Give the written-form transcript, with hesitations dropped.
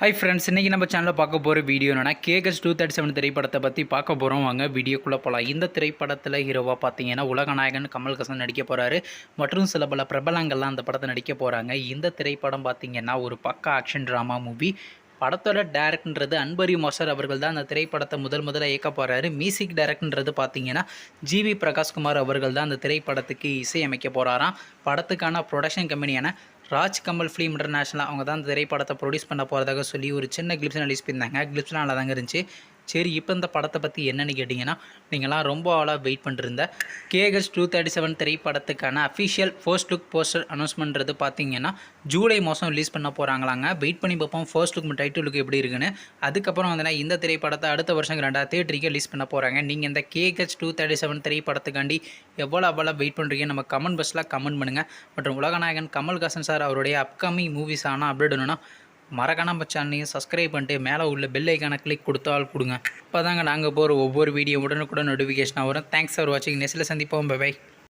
Hi friends, இன்றைக்கி நம்ம சேனலில் பார்க்க போகிற வீடியோ என்னென்னா கேகஸ் 237 திரைப்படத்தை பற்றி பார்க்க போகிறோம். வாங்க வீடியோக்குள்ளே போகலாம். இந்த திரைப்படத்தில் ஹீரோவாக பார்த்தீங்கன்னா உலகநாயகன் கமல்ஹாசன் நடிக்க போகிறாரு மற்றும் சில பல பிரபலங்கள்லாம் அந்த படத்தை நடிக்க போகிறாங்க. இந்த திரைப்படம் பார்த்தீங்கன்னா ஒரு பக்கா ஆக்ஷன் ட்ராமா மூவி. படத்தோட டேரக்டர்ன்றது அன்பரி மொசர் அவர்கள் தான் அந்த திரைப்படத்தை முதல்ல இயக்க போகிறாரு. மியூசிக் டைரக்டர்ன்றது பார்த்தீங்கன்னா ஜிவி பிரகாஷ்குமார் அவர்கள் தான் அந்த திரைப்படத்துக்கு இசையமைக்க போகிறாராம். படத்துக்கான ப்ரொடக்ஷன் கம்பெனியான ராஜ் கமல் ஃபிலிம் இன்டர்நேஷனல் அவங்க தான் அந்த திரைப்படத்தை ப்ரொடியூஸ் பண்ண போகிறதாக சொல்லி ஒரு சின்ன கிளிப்ஸ் ரிலீஸ் பண்ணியிருந்தாங்க. கிளிப்ஸ்லாம் நல்லா தாங்க இருந்துச்சு. சரி, இப்போ இந்த படத்தை பற்றி என்னென்னு கேட்டிங்கன்னா, நீங்களாம் ரொம்ப ஆளாக wait பண்ணிருந்த கேகஸ் 237 திரைப்படத்துக்கான official first look poster அனௌன்ஸ்மெண்ட்றது பார்த்தீங்கன்னா ஜூலை மாதம் ரிலீஸ் பண்ண போகிறாங்களாங்க. வெயிட் பண்ணி பார்ப்போம் ஃபர்ஸ்ட் லுக் டைட்டில் லுக் எப்படி இருக்குன்னு. அதுக்கப்புறம் வந்து இந்த திரைப்படத்தை அடுத்த வருஷம் 2003 ரிலீஸ் பண்ண போகிறாங்க. நீங்கள் இந்த கேகஸ் 237 திரைப்படத்துக்காண்டி எவ்வளோ வெயிட் பண்ணுறீங்க நம்ம கமெண்ட் பாக்ஸில் கமெண்ட் பண்ணுங்கள். மற்றும் உலகநாயகன் கமல்ஹாசன் சார் அவருடைய அப்கமிங் மூவிஸ் ஆனால் அப்டேட் வேணும்னா மறக்காம நம்ம சேனலையும் சப்ஸ்கிரைப் பண்ணிட்டு மேலே உள்ள பெல் ஐக்கானை கிளிக் கொடுத்தால் கொடுங்க. இப்போ தாங்க நாங்கள் போகிற ஒவ்வொரு வீடியோ உடனுக்குடன் நோட்டிஃபிகேஷனாக வரும். தேங்க்ஸ் ஃபார் வாட்சிங். நெக்ஸ்ட்டில் சந்திப்போம். பை.